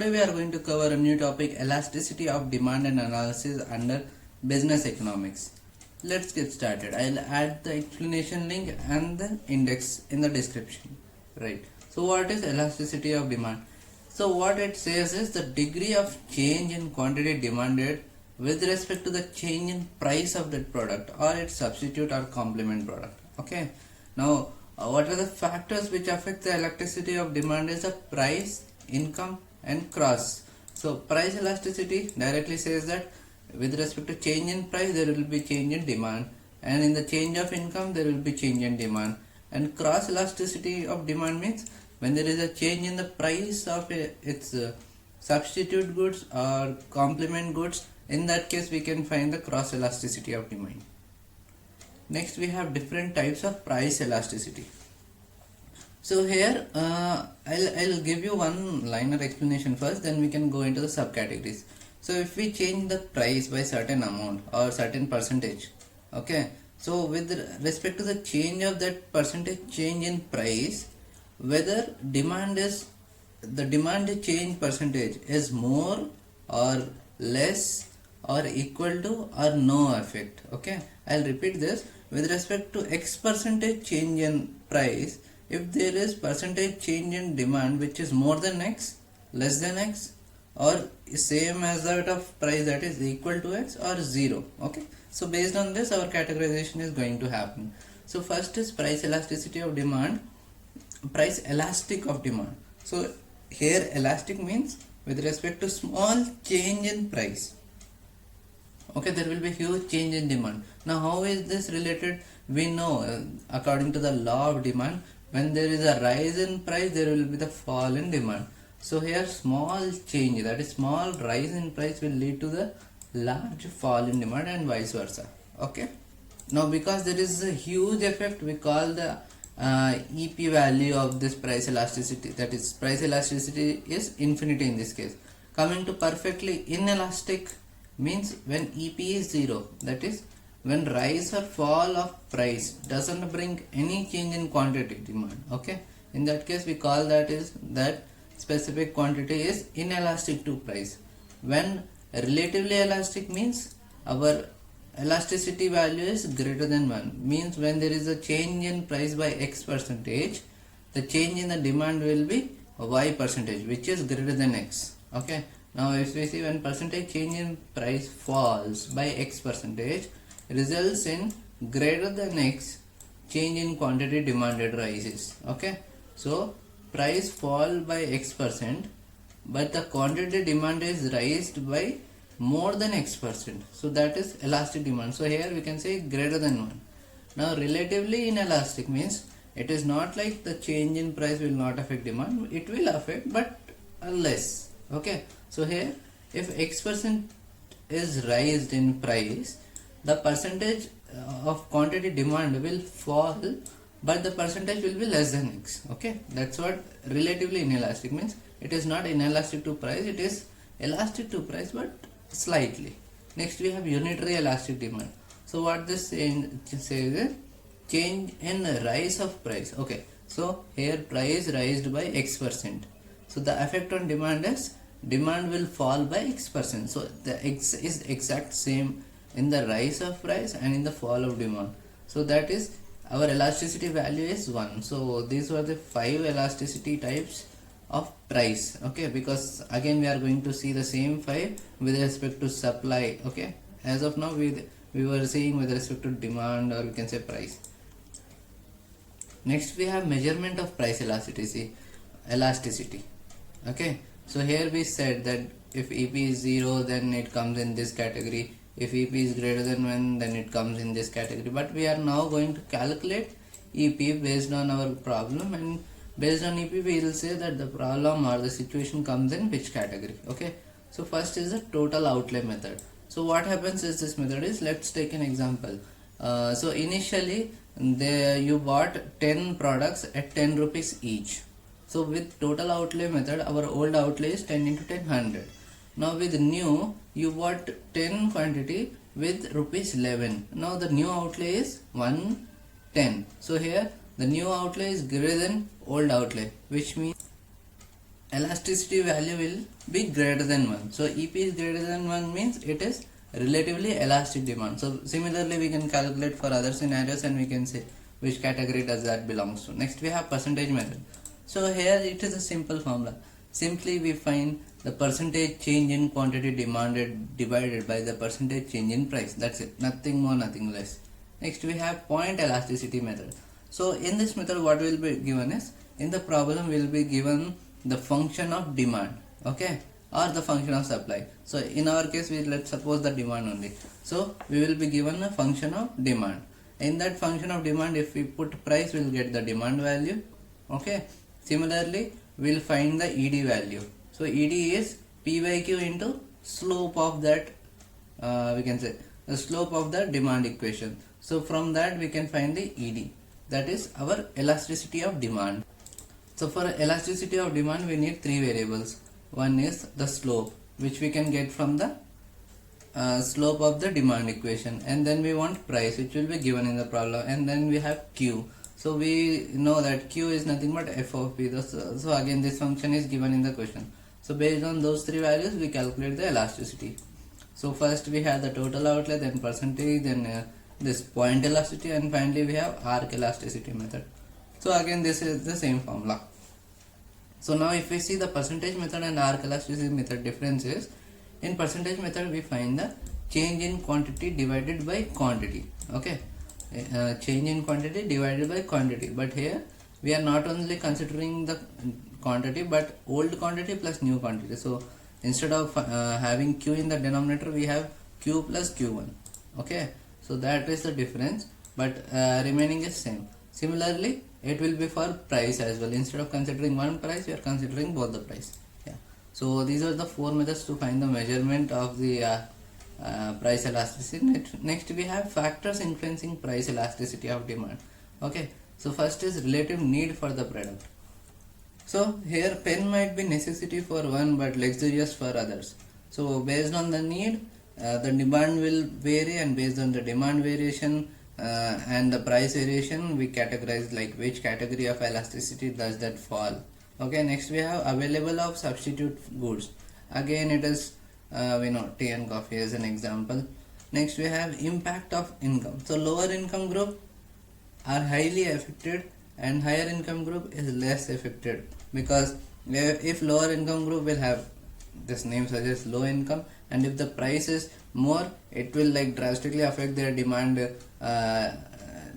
today we are going to cover a new topic, elasticity of demand and analysis under business economics. Let's get started. I'll add the explanation link and the index in the description. Right. So what is elasticity of demand? So what it says is the degree of change in quantity demanded with respect to the change in price of that product or its substitute or complement product. Okay. Now what are the factors which affect the elasticity of demand is the price, income and cross. So price elasticity directly says that with respect to change in price there will be change in demand, and in the change of income there will be change in demand. And cross elasticity of demand means when there is a change in the price of its substitute goods or complement goods, in that case we can find the cross elasticity of demand. Next we have different types of price elasticity. So here I'll give you one liner explanation first, then we can go into the subcategories. So if we change the price by certain amount or certain percentage, okay, so with respect to the change of that percentage change in price, whether the demand change percentage is more or less or equal to or no effect. Okay, I'll repeat this. With respect to X percentage change in price, if there is percentage change in demand which is more than X, less than X, or same as that of price, that is equal to X, or 0. Okay, so based on this our categorization is going to happen. So first is price elasticity of demand, price elastic of demand. So here elastic means with respect to small change in price, okay, there will be huge change in demand. Now how is this related? We know according to the law of demand, when there is a rise in price there will be the fall in demand. So here small change, that is small rise in price, will lead to the large fall in demand and vice versa. Okay, now because there is a huge effect, we call the EP value of this price elasticity, that is price elasticity is infinity in this case. Coming to perfectly inelastic means when EP is 0, that is when rise or fall of price doesn't bring any change in quantity demand. Okay, in that case we call that specific quantity is inelastic to price. When relatively elastic means our elasticity value is greater than 1, means when there is a change in price by X percentage, the change in the demand will be Y percentage, which is greater than X. Okay, now if we see when percentage change in price falls by X percentage, results in greater than X change in quantity demanded rises. Okay, so price fall by X%, but the quantity demand is raised by more than X%, so that is elastic demand. So here we can say greater than 1. Now relatively inelastic means it is not like the change in price will not affect demand, it will affect but less. Okay, so here if X% is raised in price, the percentage of quantity demand will fall, but the percentage will be less than X. Okay, that's what relatively inelastic means. It is not inelastic to price, it is elastic to price but slightly. Next we have unitary elastic demand. So what this says is change in rise of price. Okay, so here price raised by X%, so the effect on demand is demand will fall by X%. So the X is exact same in the rise of price and in the fall of demand. So that is our elasticity value is 1. So these were the 5 elasticity types of price. Okay, because again we are going to see the same 5 with respect to supply. Okay, as of now we were seeing with respect to demand, or we can say price. Next we have measurement of price elasticity. Okay, so here we said that if EP is 0 then it comes in this category, if EP is greater than 1 then it comes in this category. But we are now going to calculate EP based on our problem, and based on EP we will say that the problem or the situation comes in which category. Okay, so first is the total outlay method. So what happens is, this method is, let's take an example. So initially you bought 10 products at 10 rupees each. So with total outlay method our old outlay is 10 into 10, 100. Now with new you bought 10 quantity with rupees 11. Now the new outlay is 110. So here the new outlay is greater than old outlay, which means elasticity value will be greater than 1. So EP is greater than 1 means it is relatively elastic demand. So similarly we can calculate for other scenarios and we can say which category does that belongs to. Next we have percentage method. So here it is a simple formula. Simply we find the percentage change in quantity demanded divided by the percentage change in price. That's it. Nothing more, nothing less. Next we have point elasticity method. So in this method what will be given is, in the problem will be given the function of demand, okay, or the function of supply. So in our case we let's suppose the demand only. So we will be given a function of demand. In that function of demand, if we put price, we'll get the demand value, okay. Similarly we'll find the ED value. So ED is P by Q into slope of that, we can say the slope of the demand equation. So from that we can find the ED, that is our elasticity of demand. So for elasticity of demand we need three variables. One is the slope, which we can get from the slope of the demand equation, and then we want price, which will be given in the problem, and then we have Q. So we know that Q is nothing but F of P. So again this function is given in the question. So based on those three values we calculate the elasticity. So first we have the total outlet, then percentage, then this point elasticity, and finally we have arc elasticity method. So again this is the same formula. So now if we see the percentage method and arc elasticity method, difference is, in percentage method we find the change in quantity divided by quantity, okay, change in quantity divided by quantity. But here we are not only considering the quantity but old quantity plus new quantity. So instead of having Q in the denominator we have Q plus Q1, okay. So that is the difference, but remaining is same. Similarly it will be for price as well. Instead of considering one price we are considering both the price. Yeah. So these are the four methods to find the measurement of the price elasticity. Next we have factors influencing price elasticity of demand, okay. So first is relative need for the product. So here pen might be necessity for one but luxurious for others. So based on the need the demand will vary, and based on the demand variation and the price variation we categorize like which category of elasticity does that fall, okay. Next we have available of substitute goods. Again it is we know tea and coffee as an example. Next we have impact of income. So lower income group are highly affected and higher income group is less affected, because if lower income group will have, this name suggests low income, and if the price is more it will like drastically affect their demand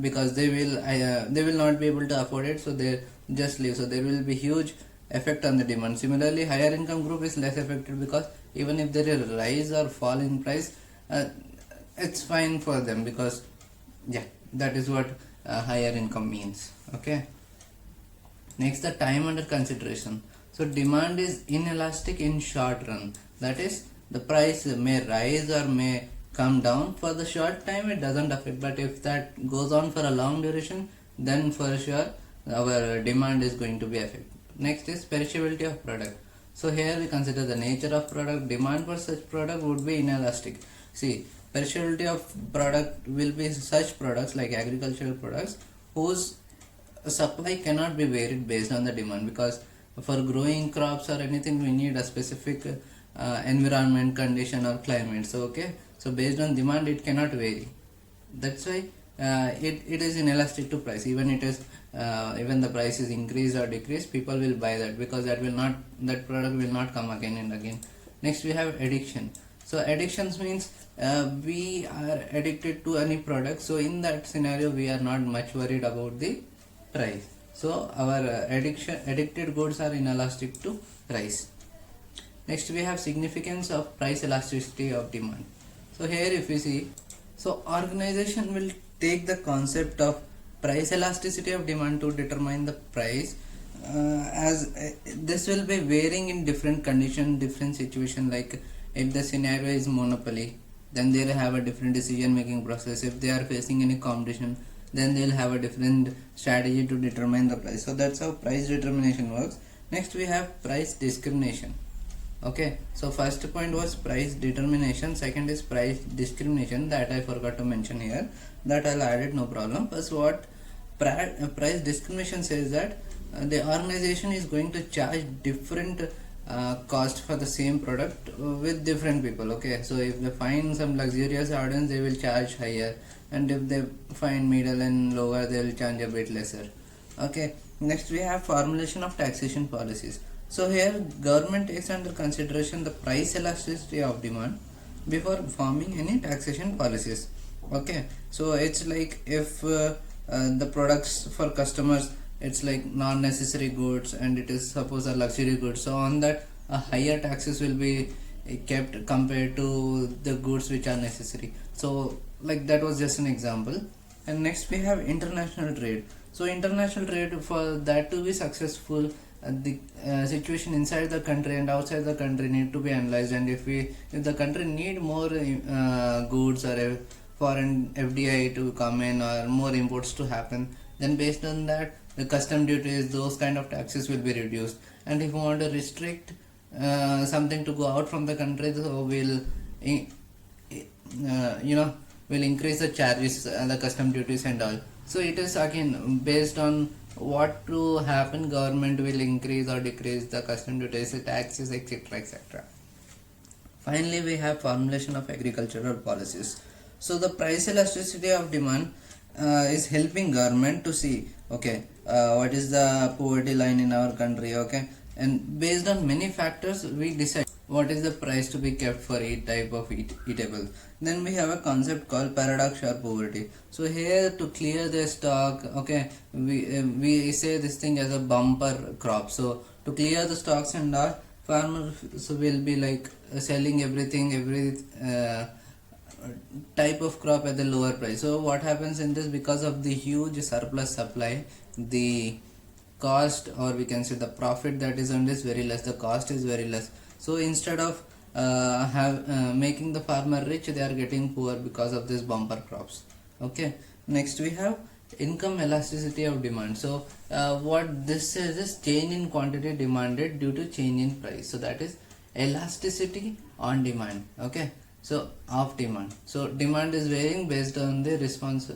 because they will not be able to afford it, so they just leave. So there will be huge effect on the demand. Similarly higher income group is less affected, because even if there is a rise or fall in price it's fine for them, because yeah, that is what higher income means, okay. Next the time under consideration. So demand is inelastic in short run, that is the price may rise or may come down. For the short time it doesn't affect, but if that goes on for a long duration then for sure our demand is going to be affected. Next is perishability of product. So here we consider the nature of product. Demand for such product would be inelastic. See, perishability of product will be such products like agricultural products whose supply cannot be varied based on the demand, because for growing crops or anything we need a specific environment condition or climate. So okay, so based on demand it cannot vary. That's why it is inelastic to price. Even it is even the price is increased or decreased, people will buy that, because that product will not come again and again. Next we have addiction. So addictions means we are addicted to any product, so in that scenario we are not much worried about the price. So our addicted goods are inelastic to price. Next we have significance of price elasticity of demand. So here if we see, so organization will take the concept of price elasticity of demand to determine the price as this will be varying in different condition, different situation. Like if the scenario is monopoly, then they'll have a different decision making process. If they are facing any competition, then they'll have a different strategy to determine the price. So that's how price determination works. Next we have price discrimination, okay. So first point was price determination, second is price discrimination, that I forgot to mention here, that I'll add it, no problem. First what price discrimination says that the organization is going to charge different cost for the same product with different people. Okay, so if they find some luxurious audience, they will charge higher, and if they find middle and lower, they will charge a bit lesser. Okay, next we have formulation of taxation policies. So here government takes under consideration the price elasticity of demand before forming any taxation policies. Okay, so it's like if the products for customers, it's like non-necessary goods and it is suppose a luxury good, so on that a higher taxes will be kept compared to the goods which are necessary. So like that was just an example. And next we have international trade. So international trade, for that to be successful, the situation inside the country and outside the country need to be analyzed, and if the country need more goods or a foreign FDI to come in or more imports to happen, then based on that the custom duties, those kind of taxes will be reduced. And if you want to restrict something to go out from the country, so we'll will increase the charges and the custom duties and all. So it is again based on what to happen, government will increase or decrease the custom duties, taxes, etc., etc. Finally, we have formulation of agricultural policies. So the price elasticity of demand is helping government to see, okay, what is the poverty line in our country, okay, and based on many factors we decide what is the price to be kept for each type of eatable. Then we have a concept called paradox or poverty. So here to clear the stock, okay, we say this thing as a bumper crop. So to clear the stocks and all, farmers will be like selling every type of crop at the lower price. So what happens in this, because of the huge surplus supply, the cost, or we can say the profit that is on this very less, the cost is very less. So instead of making the farmer rich, they are getting poor because of this bumper crops. Okay, next we have income elasticity of demand. So what this is change in quantity demanded due to change in price. So that is elasticity on demand. Okay, so of demand. So demand is varying based on the response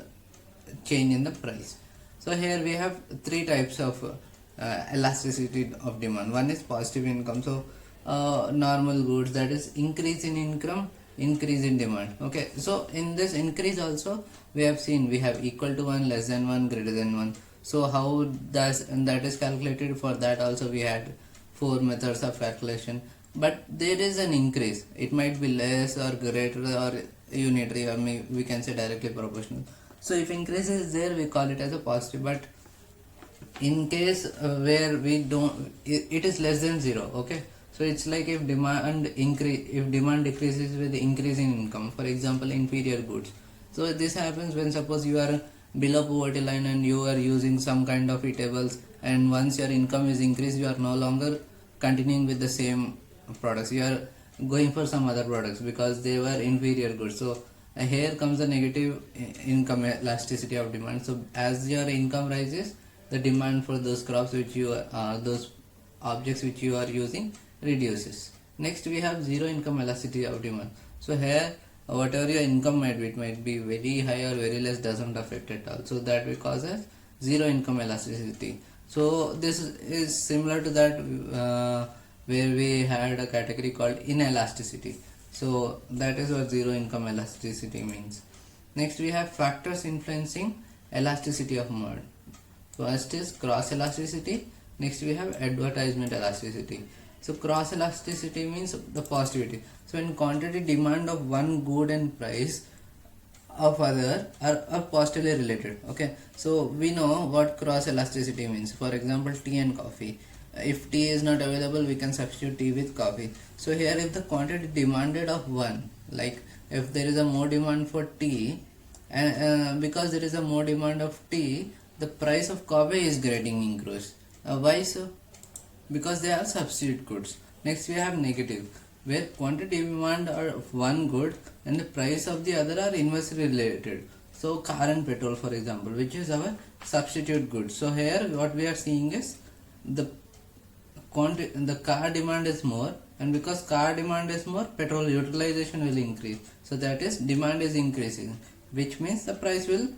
change in the price. So here we have three types of elasticity of demand. One is positive income. So normal goods, that is increase in income, increase in demand. Okay, so in this increase also we have seen we have equal to 1, less than 1, greater than 1. So how that is calculated, for that also we had 4 methods of calculation. But there is an increase, it might be less or greater or unitary, or we can say directly proportional. So if increase is there, we call it as a positive. But in case where we don't, it is less than 0. Okay, so it's like if demand decreases with increase in income, for example inferior goods. So this happens when suppose you are below poverty line and you are using some kind of eatables, and once your income is increased, you are no longer continuing with the same products, you are going for some other products because they were inferior goods. So here comes the negative income elasticity of demand. So as your income rises, the demand for those crops which you those objects which you are using reduces. Next we have zero income elasticity of demand. So here whatever your income might be, it might be very high or very less, doesn't affect at all. So that we call as zero income elasticity. So this is similar to that where we had a category called inelasticity. So that is what zero income elasticity means. Next we have factors influencing elasticity of demand. First is cross elasticity. Next we have advertisement elasticity. So cross elasticity means the positivity. So in quantity demand of one good and price of other are positively related. Okay, so we know what cross elasticity means. For example, tea and coffee. If tea is not available, we can substitute tea with coffee. So here if the quantity demanded of one, like if there is a more demand for tea, and because there is a more demand of tea, the price of coffee is getting increased. Why so? Because they are substitute goods. Next we have negative, where quantity demand of one good and the price of the other are inversely related. So car and petrol, for example, which is our substitute goods. So here what we are seeing is the car demand is more, and because car demand is more, petrol utilization will increase. So that is demand is increasing, which means the price will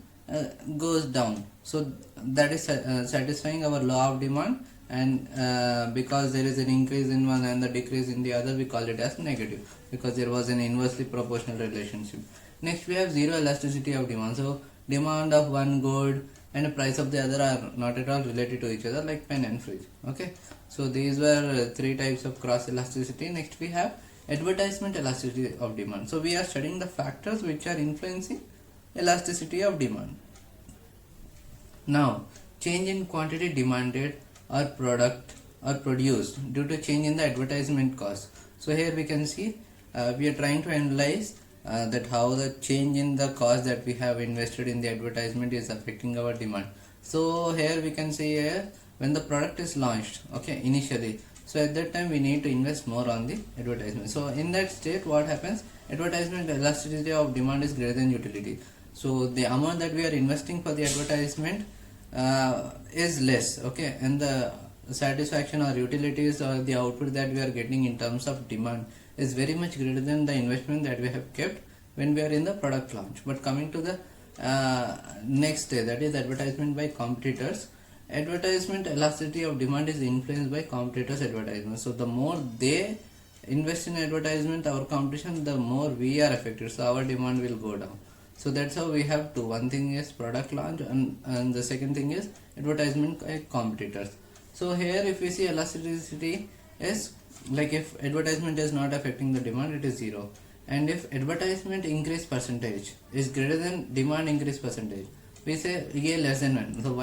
goes down. So that is satisfying our law of demand, and because there is an increase in one and the decrease in the other, we call it as negative, because there was an inversely proportional relationship. Next we have zero elasticity of demand. So demand of one good and the price of the other are not at all related to each other, like pen and fridge. Okay, so these were three types of cross elasticity. Next we have advertisement elasticity of demand. So we are studying the factors which are influencing elasticity of demand. Now, change in quantity demanded or product or produced due to change in the advertisement cost. So here we can see we are trying to analyze that how the change in the cost that we have invested in the advertisement is affecting our demand. So here we can see when the product is launched, okay, initially, so at that time we need to invest more on the advertisement. So in that state, what happens, advertisement elasticity of demand is greater than utility. So the amount that we are investing for the advertisement is less, okay, and the satisfaction or utilities or the output that we are getting in terms of demand is very much greater than the investment that we have kept when we are in the product launch. But coming to the next day, that is advertisement by competitors, advertisement elasticity of demand is influenced by competitors advertisement. So the more they invest in advertisement, our competition, the more we are affected, so our demand will go down. So that's how we have two. One thing is product launch, and the second thing is advertisement by competitors. So here if we see elasticity is like if advertisement is not affecting the demand, it is 0, and if advertisement increase percentage is greater than demand increase percentage, we say a less than 1. So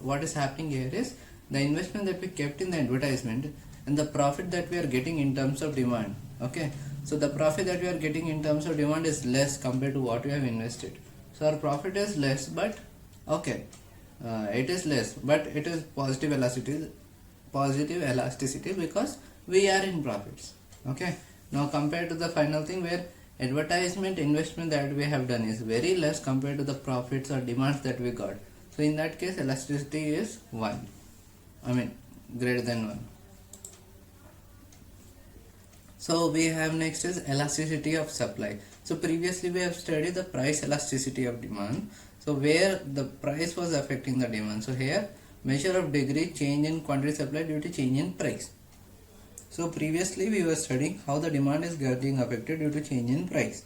what is happening here is the investment that we kept in the advertisement and the profit that we are getting in terms of demand, okay, so the profit that we are getting in terms of demand is less compared to what we have invested. So our profit is less, but okay, it is less, but it is positive elasticity because we are in profits. Okay, now compared to the final thing where advertisement investment that we have done is very less compared to the profits or demands that we got, so in that case elasticity is 1, I mean greater than 1. So we have next is elasticity of supply. So previously we have studied the price elasticity of demand, so where the price was affecting the demand. So here measure of degree change in quantity supply due to change in price. So previously we were studying how the demand is getting affected due to change in price.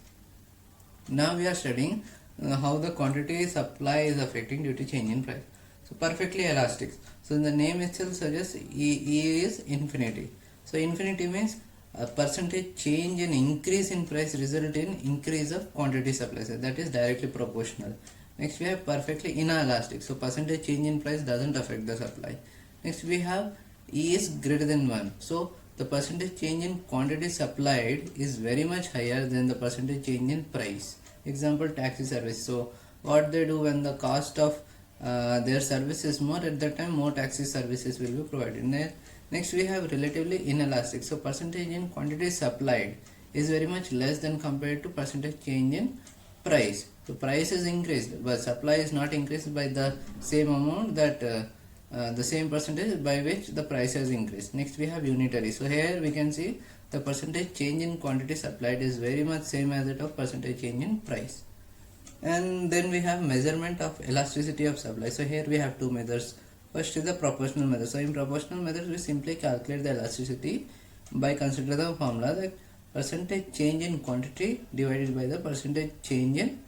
Now we are studying how the quantity supply is affecting due to change in price. So perfectly elastic. So the name itself suggests E is infinity. So infinity means a percentage change in increase in price result in increase of quantity supply. So that is directly proportional. Next we have perfectly inelastic. So percentage change in price doesn't affect the supply. Next we have E is greater than 1. So the percentage change in quantity supplied is very much higher than the percentage change in price. Example, taxi service. So what they do when the cost of their service is more, at that time more taxi services will be provided. Next we have relatively inelastic. So percentage in quantity supplied is very much less than compared to percentage change in price. So price is increased but supply is not increased by the same amount that the same percentage by which the price has increased. Next we have unitary. So here we can see the percentage change in quantity supplied is very much same as that of percentage change in price. And then we have measurement of elasticity of supply. So here we have two methods. First is the proportional method. So in proportional method we simply calculate the elasticity by considering the formula that percentage change in quantity divided by the percentage change in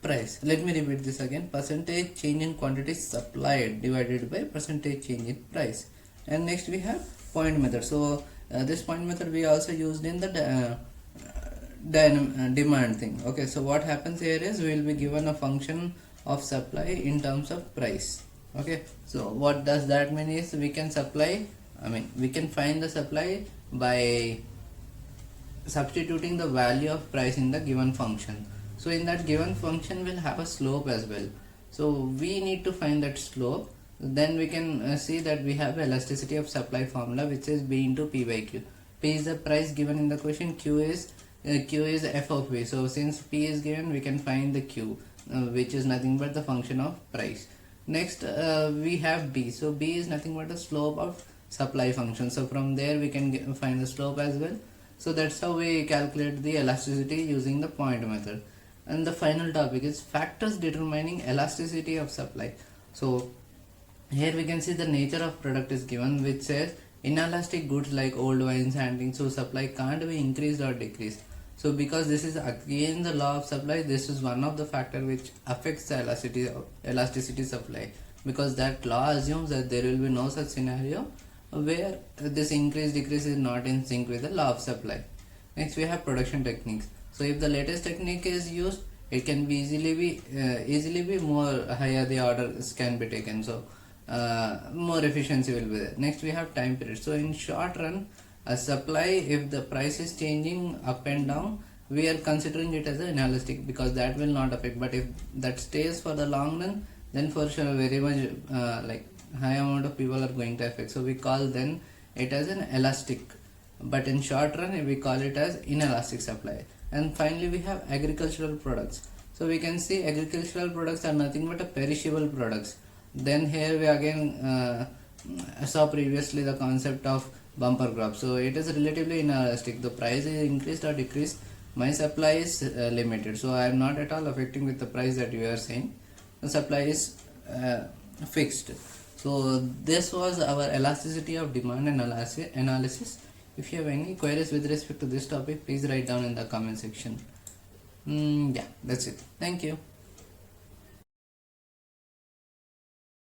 price. Let me repeat this again. Percentage change in quantity supplied divided by percentage change in price. And next we have point method. So this point method we also used in the demand thing. Okay, so what happens here is we will be given a function of supply in terms of price. Okay, so what does that mean is we can find the supply by substituting the value of price in the given function. So in that given function will have a slope as well. So we need to find that slope. Then we can see that we have elasticity of supply formula, which is B into P by Q. P is the price given in the question, Q is f of V. So since P is given, we can find the Q, which is nothing but the function of price. Next we have B. So B is nothing but the slope of supply function. So from there we can find the slope as well. So that's how we calculate the elasticity using the point method. And the final topic is factors determining elasticity of supply. So here we can see the nature of product is given, which says inelastic goods like old wines, handling, so supply can't be increased or decreased. So because this is again the law of supply, this is one of the factor which affects the elasticity supply, because that law assumes that there will be no such scenario where this increase decrease is not in sync with the law of supply. Next we have production techniques. So if the latest technique is used, it can be easily be more higher the orders can be taken. So more efficiency will be there. Next we have time period. So in short run, a supply, if the price is changing up and down, we are considering it as an inelastic because that will not affect. But if that stays for the long run, then for sure very much like high amount of people are going to affect. So we call then it as an elastic, but in short run we call it as inelastic supply. And finally we have agricultural products. So we can see agricultural products are nothing but a perishable products. Then here we again saw previously the concept of bumper crop. So it is relatively inelastic. The price is increased or decreased, my supply is limited. So I am not at all affecting with the price that you are saying. The supply is fixed. So this was our elasticity of demand and analysis. If you have any queries with respect to this topic, please write down in the comment section. Yeah, that's it. Thank you.